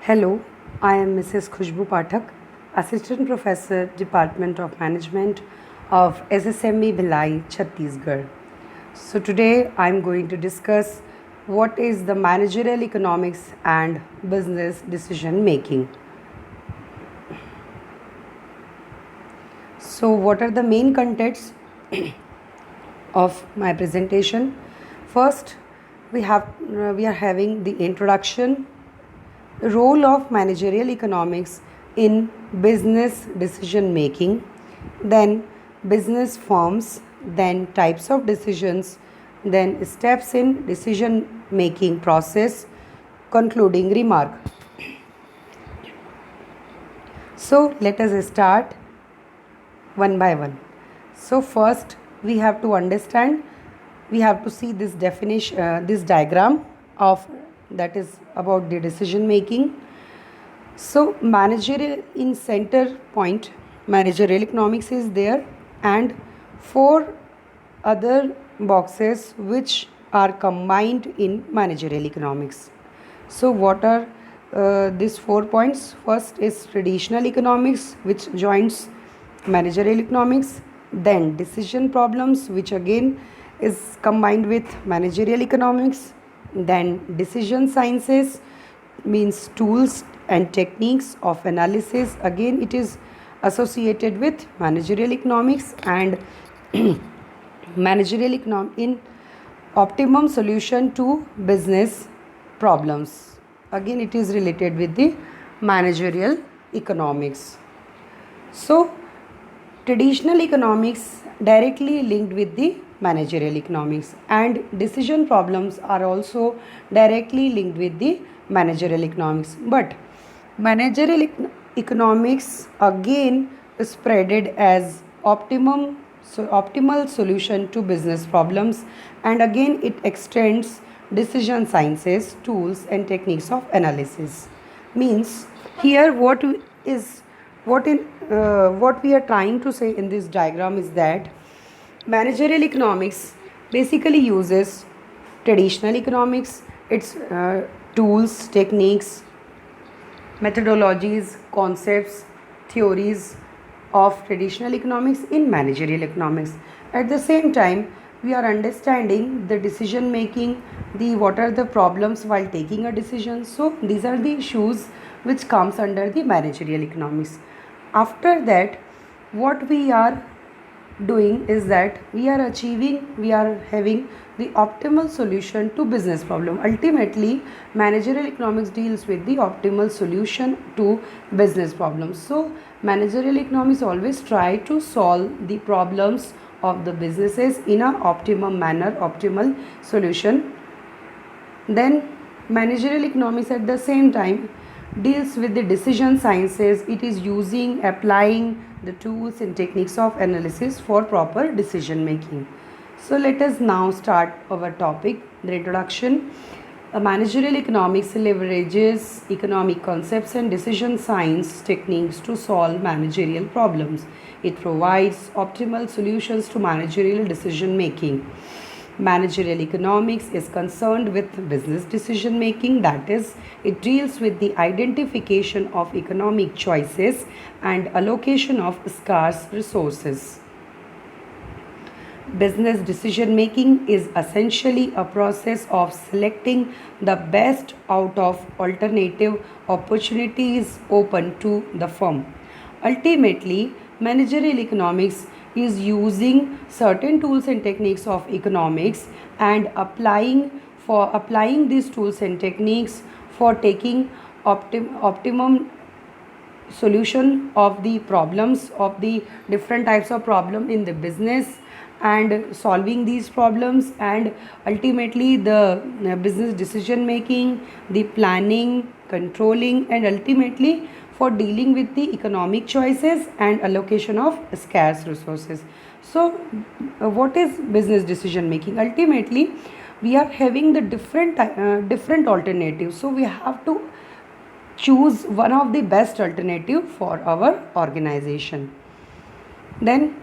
Hello, I am Mrs. Khushbu Pathak, Assistant Professor, Department of Management of SSME Bhilai, Chhattisgarh. So today I am going to discuss what is the managerial economics and business decision making. So what are the main contents of my presentation? First, we are having the introduction, role of managerial economics in business decision making, then business forms, then types of decisions, then steps in decision making process, concluding remark. So let us start one by one. So first we have to understand, we have to see this definition, this diagram of that is about the decision making. So managerial in center point, managerial economics is there, and four other boxes which are combined in managerial economics. So what are these 4 points? First is traditional economics, which joins managerial economics, then decision problems, which again is combined with managerial economics, then decision sciences, means tools and techniques of analysis, again it is associated with managerial economics, and managerial economics in optimum solution to business problems, again it is related with the managerial economics. So traditional economics directly linked with the managerial economics, and decision problems are also directly linked with the managerial economics, but managerial economics again is spreaded as optimal solution to business problems, and again it extends decision sciences, tools and techniques of analysis. Means here what we are trying to say in this diagram is that managerial economics basically uses traditional economics, its tools, techniques, methodologies, concepts, theories of traditional economics in managerial economics. At the same time, we are understanding the decision making, the what are the problems while taking a decision. So these are the issues which comes under the managerial economics. After that, what we are doing is that we are having the optimal solution to business problem. Ultimately managerial economics deals with the optimal solution to business problems. So managerial economics always try to solve the problems of the businesses in a optimum manner, optimal solution. Then managerial economics at the same time deals with the decision sciences. It is applying the tools and techniques of analysis for proper decision making. So let us now start our topic, the introduction. Managerial economics leverages economic concepts and decision science techniques to solve managerial problems. It provides optimal solutions to managerial decision making. Managerial economics is concerned with business decision making, that is, it deals with the identification of economic choices and allocation of scarce resources. Business decision making is essentially a process of selecting the best out of alternative opportunities open to the firm. Ultimately, managerial economics is using certain tools and techniques of economics and applying these tools and techniques for taking optimum solution of the problems of the different types of problem in the business, and solving these problems, and ultimately the business decision making, the planning, controlling, and ultimately for dealing with the economic choices and allocation of scarce resources. So what is business decision making? Ultimately we are having the different alternatives, so we have to choose one of the best alternative for our organization. Then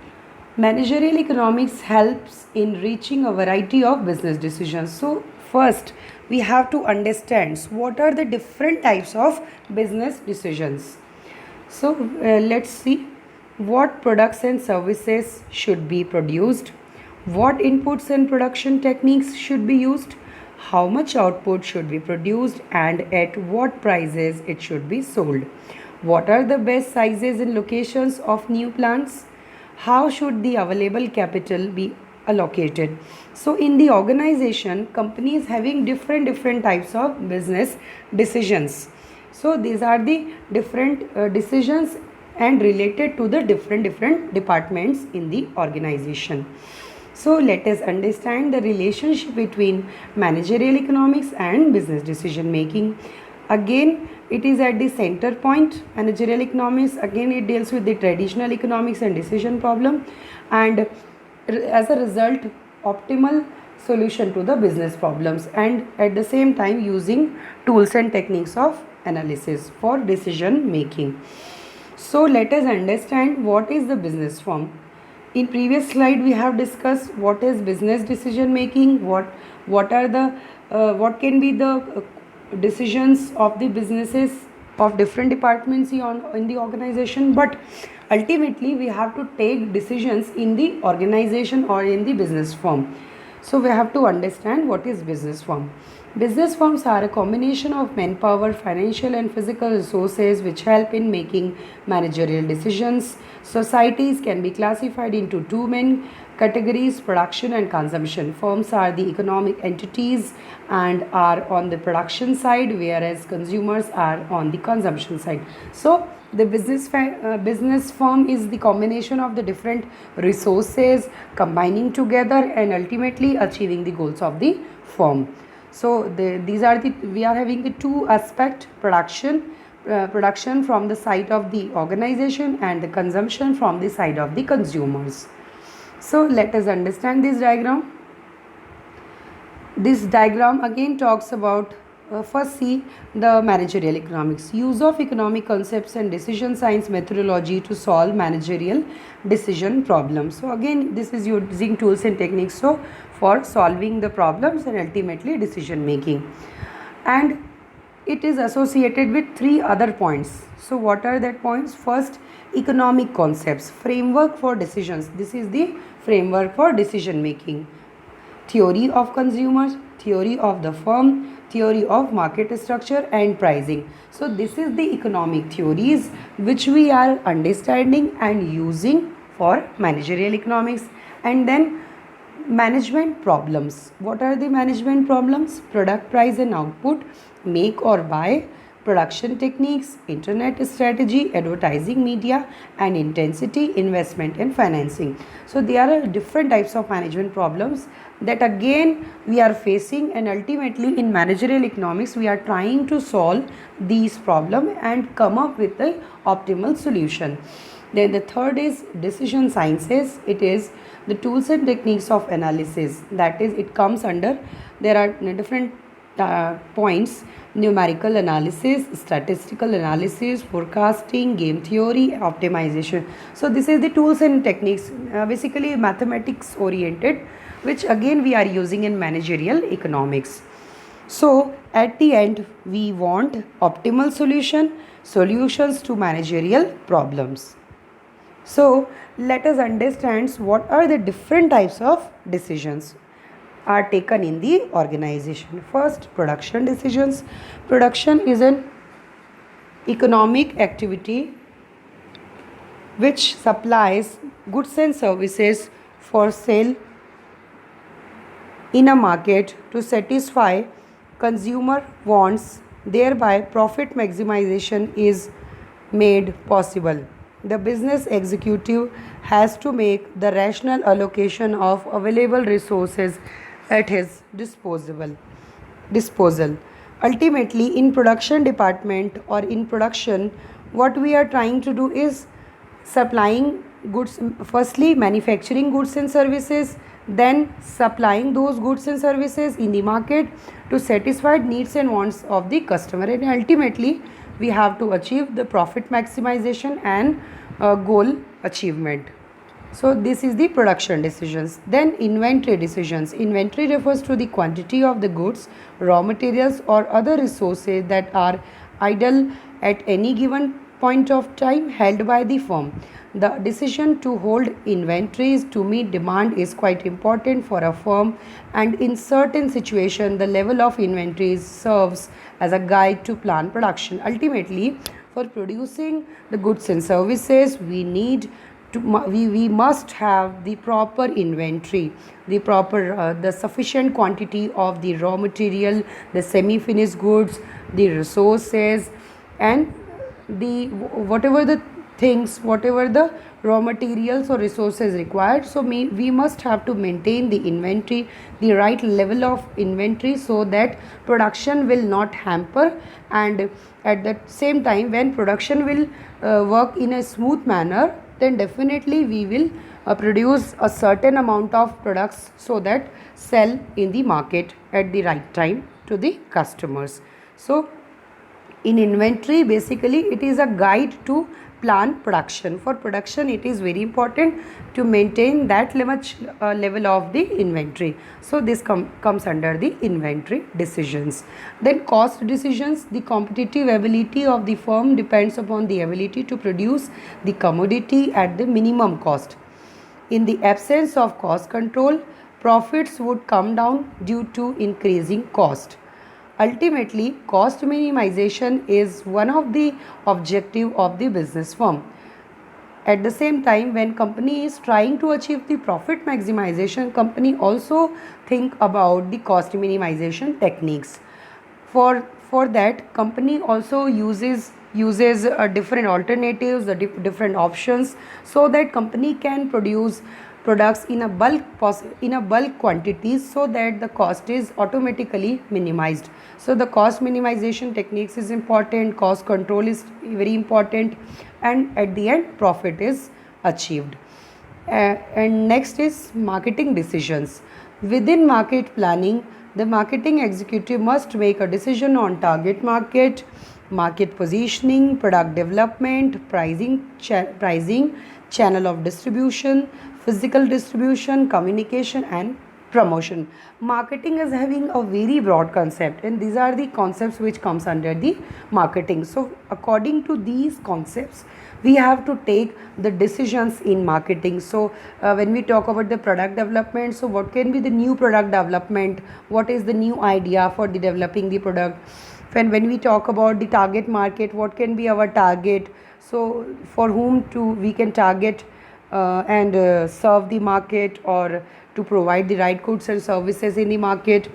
managerial economics helps in reaching a variety of business decisions. So first we have to understand what are the different types of business decisions. So let's see what products and services should be produced, what inputs and production techniques should be used, how much output should be produced, and at what prices it should be sold. What are the best sizes and locations of new plants? How should the available capital be allocated? So in the organization, companies having different types of business decisions. So these are the different decisions and related to the different departments in the organization. So let us understand the relationship between managerial economics and business decision making. Again, it is at the center point. Managerial economics, again, it deals with the traditional economics and decision problem, and as a result, optimal solution to the business problems, and at the same time using tools and techniques of analysis for decision making. So let us understand what is the business firm. In previous slide we have discussed what is business decision making, what are the what can be the decisions of the businesses of different departments in the organization, but ultimately we have to take decisions in the organization or in the business firm. So we have to understand what is business firm. Business firms are a combination of manpower, financial and physical resources which help in making managerial decisions. Societies can be classified into two main categories: production and consumption. Firms are the economic entities and are on the production side, whereas consumers are on the consumption side. So the business firm is the combination of the different resources combining together and ultimately achieving the goals of the firm. So we are having the two aspect: production from the side of the organization and the consumption from the side of the consumers. So let us understand this diagram. This diagram again talks about first see the managerial economics, use of economic concepts and decision science methodology to solve managerial decision problems. So again this is using tools and techniques for solving the problems and ultimately decision making, and it is associated with three other points. So what are that points? First, economic concepts, framework for decisions. This is the framework for decision making. Theory of consumers, theory of the firm, theory of market structure and pricing. So this is the economic theories which we are understanding and using for managerial economics. And then management problems. What are the management problems? Product price and output, make or buy, production techniques, internet strategy, advertising media and intensity, investment and financing. So there are different types of management problems that again we are facing, and ultimately in managerial economics we are trying to solve these problems and come up with the optimal solution. Then the third is decision sciences. It is the tools and techniques of analysis. That is, it comes under, there are different points: numerical analysis, statistical analysis, forecasting, game theory, optimization. So this is the tools and techniques, basically mathematics oriented, which again we are using in managerial economics. So at the end we want optimal solutions to managerial problems. So let us understand what are the different types of decisions are taken in the organization. First, production decisions. Production is an economic activity which supplies goods and services for sale in a market to satisfy consumer wants, thereby profit maximization is made possible. The business executive has to make the rational allocation of available resources at his disposal. Ultimately, in production department or in production, what we are trying to do is supplying goods, firstly manufacturing goods and services, then supplying those goods and services in the market to satisfy needs and wants of the customer, and ultimately we have to achieve the profit maximization and goal achievement. So this is the production decisions. Then inventory decisions. Inventory refers to the quantity of the goods, raw materials or other resources that are idle at any given point of time held by the firm. The decision to hold inventories to meet demand is quite important for a firm, and in certain situations the level of inventories serves as a guide to plan production. Ultimately, for producing the goods and services, we must have the proper inventory, the sufficient quantity of the raw material, the semi finished goods, the resources, and the whatever the things, whatever the raw materials or resources required. So we must have to maintain the inventory, the right level of inventory, so that production will not hamper, and at the same time when production will work in a smooth manner, then definitely we will produce a certain amount of products so that sell in the market at the right time to the customers. So in inventory, basically it is a guide to plan production. For production it is very important to maintain that level of the inventory. So this comes under the inventory decisions. Then cost decisions. The competitive ability of the firm depends upon the ability to produce the commodity at the minimum cost. In the absence of cost control, profits would come down due to increasing cost. Ultimately, cost minimization is one of the objective of the business firm. At the same time, when company is trying to achieve the profit maximization, company also think about the cost minimization techniques. For that, company also uses different alternatives, the different options, so that company can produce products in a bulk quantities, so that the cost is automatically minimized. So the cost minimization techniques is important, cost control is very important, and at the end profit is achieved. And next is marketing decisions. Within market planning, the marketing executive must make a decision on target market, market positioning, product development, pricing, channel of distribution, physical distribution, communication, and promotion. Marketing is having a very broad concept, and these are the concepts which comes under the marketing. So according to these concepts, we have to take the decisions in marketing. So when we talk about the product development, so what can be the new product development, what is the new idea for the developing the product. When we talk about the target market, what can be our target, so for whom we can target and serve the market, or to provide the right goods and services in the market.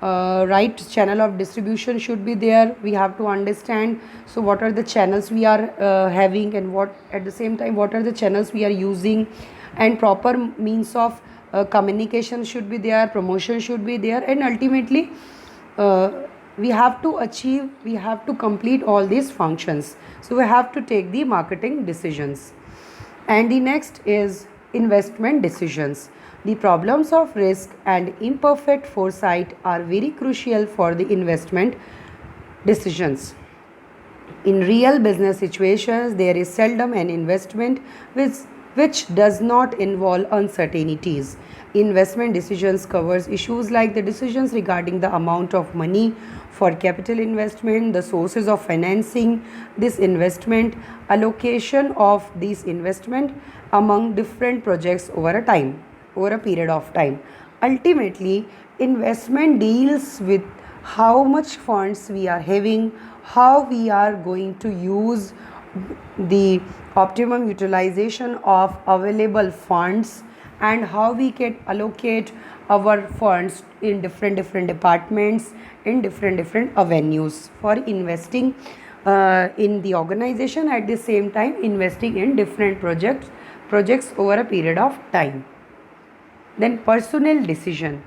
Right channel of distribution should be there. We have to understand, so what are the channels we are having, and what at the same time what are the channels we are using, and proper means of communication should be there, promotion should be there, and ultimately we have to complete all these functions. So we have to take the marketing decisions. And the next is investment decisions. The problems of risk and imperfect foresight are very crucial for the investment decisions. In real business situations, there is seldom an investment which does not involve uncertainties. Investment decisions covers issues like the decisions regarding the amount of money for capital investment, the sources of financing this investment, allocation of this investment among different projects over a period of time. Ultimately, investment deals with how much funds we are having, how we are going to use the optimum utilization of available funds, and how we can allocate our funds in different departments, in different avenues for investing in the organization, at the same time investing in different projects over a period of time. Then personnel decision.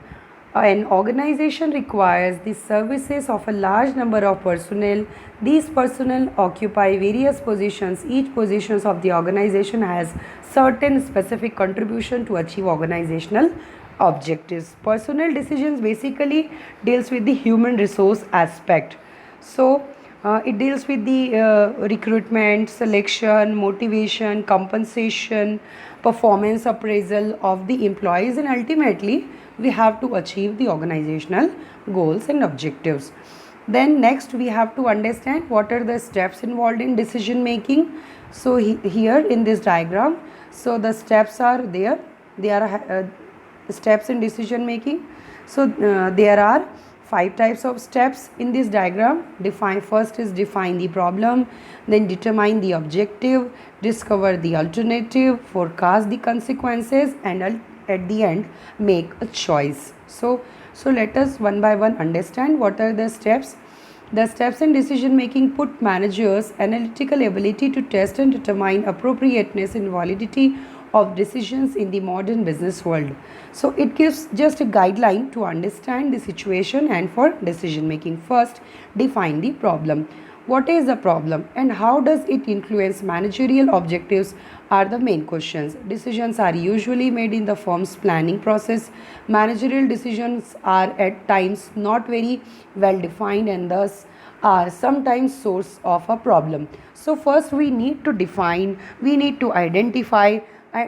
An organization requires the services of a large number of personnel. These personnel occupy various positions. Each position of the organization has certain specific contribution to achieve organizational objectives. Personnel decisions basically deals with the human resource aspect. So It deals with the recruitment, selection, motivation, compensation, performance appraisal of the employees, and ultimately we have to achieve the organizational goals and objectives. Then next we have to understand what are the steps involved in decision making. So here in this diagram, so the steps are there. They are steps in decision making. So there are 5 types of steps in this diagram. First is define the problem, then determine the objective, discover the alternative, forecast the consequences, and at the end make a choice. So let us one by one understand what are the steps. The steps in decision making put managers' analytical ability to test and determine appropriateness and validity of decisions in the modern business world. So it gives just a guideline to understand the situation and for decision making. First, define the problem. What is the problem and how does it influence managerial objectives are the main questions. Decisions are usually made in the firm's planning process. Managerial decisions are at times not very well defined and thus are sometimes source of a problem. So first we need to define, we need to identify,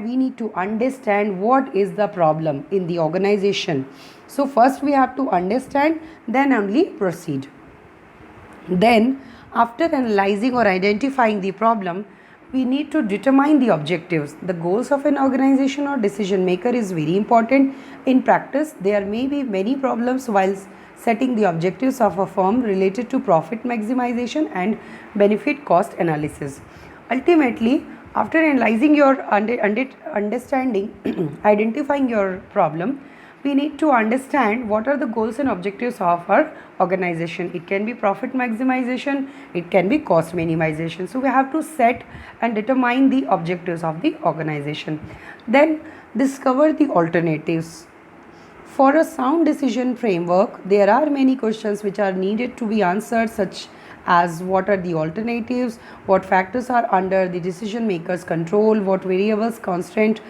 we need to understand what is the problem in the organization. So first we have to understand, then only proceed. Then after analyzing or identifying the problem, we need to determine the objectives. The goals of an organization or decision maker is very important. In practice, there may be many problems while setting the objectives of a firm related to profit maximization and benefit cost analysis. Ultimately, after analyzing your understanding, identifying your problem, we need to understand what are the goals and objectives of our organization. It can be profit maximization, it can be cost minimization. So we have to set and determine the objectives of the organization. Then discover the alternatives. For a sound decision framework, there are many questions which are needed to be answered, such as what are the alternatives, what factors are under the decision maker's control, what variables constraint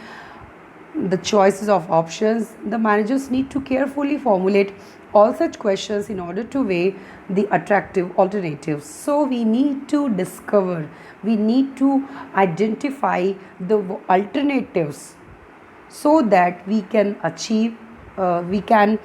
the choices of options. The managers need to carefully formulate all such questions in order to weigh the attractive alternatives. So we need to discover, we need to identify the alternatives so that we can achieve, we can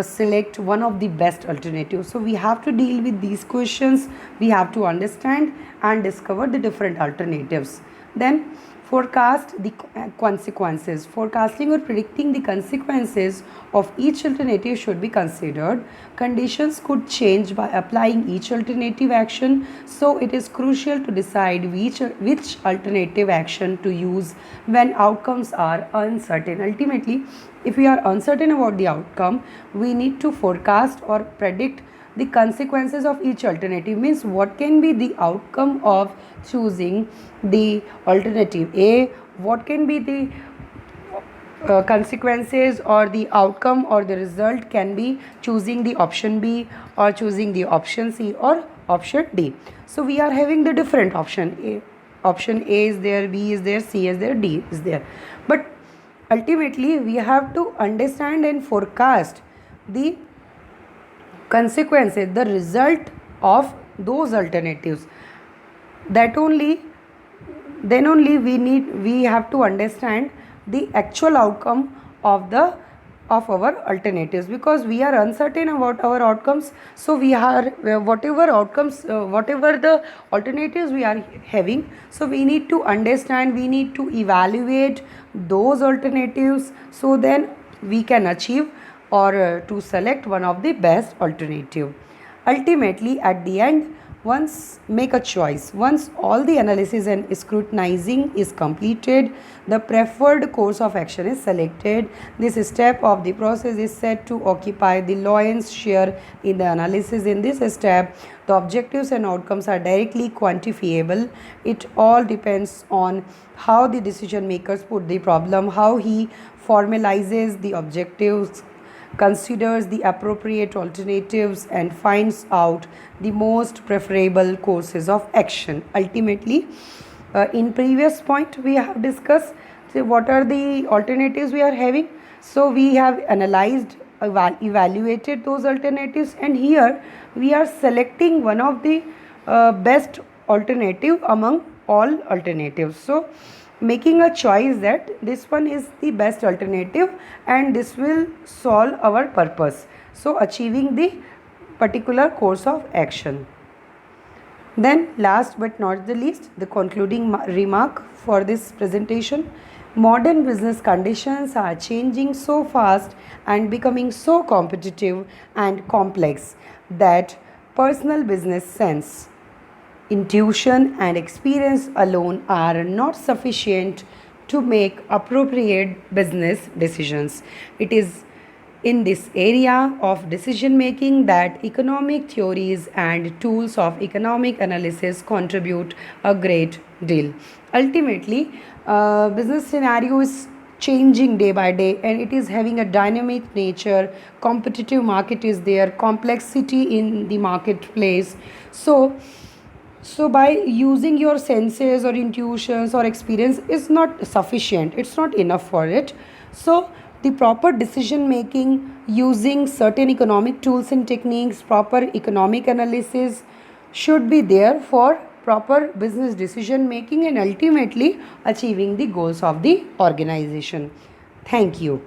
select one of the best alternatives. So we have to deal with these questions, we have to understand and discover the different alternatives. Then forecast the consequences. Forecasting or predicting the consequences of each alternative should be considered. Conditions could change by applying each alternative action, so it is crucial to decide which alternative action to use when outcomes are uncertain. Ultimately, if we are uncertain about the outcome, we need to forecast or predict the consequences of each alternative. Means what can be the outcome of choosing the alternative A, what can be the consequences or the outcome or the result can be choosing the option B or choosing the option C or option D. So we are having the different option A. Option A is there, B is there, C is there, D is there. But ultimately we have to understand and forecast the consequences, the result of those alternatives. That only, then only we have to understand the actual outcome of our alternatives, because we are uncertain about our outcomes. So we are whatever outcomes, whatever the alternatives we are having, so we need to understand, we need to evaluate those alternatives, so then we can achieve or to select one of the best alternative. Ultimately, at the end, once make a choice. Once all the analysis and scrutinizing is completed, the preferred course of action is selected. This step of the process is said to occupy the lion's share in the analysis. In this step, the objectives and outcomes are directly quantifiable. It all depends on how the decision makers put the problem, how he formalizes the objectives, considers the appropriate alternatives, and finds out the most preferable courses of action. Ultimately, in previous point we have discussed what are the alternatives we are having. So we have analyzed, evaluated those alternatives, and here we are selecting one of the best alternative among all alternatives. So making a choice that this one is the best alternative and this will solve our purpose, so achieving the particular course of action. Then last but not the least, the concluding remark for this presentation: modern business conditions are changing so fast and becoming so competitive and complex that personal business sense, intuition and experience alone are not sufficient to make appropriate business decisions. It is in this area of decision making that economic theories and tools of economic analysis contribute a great deal. Ultimately, business scenario is changing day by day and it is having a dynamic nature. Competitive market is there, complexity in the marketplace. So by using your senses or intuitions or experience is not sufficient, it's not enough for it. So the proper decision making using certain economic tools and techniques, proper economic analysis should be there for proper business decision making and ultimately achieving the goals of the organization. Thank you.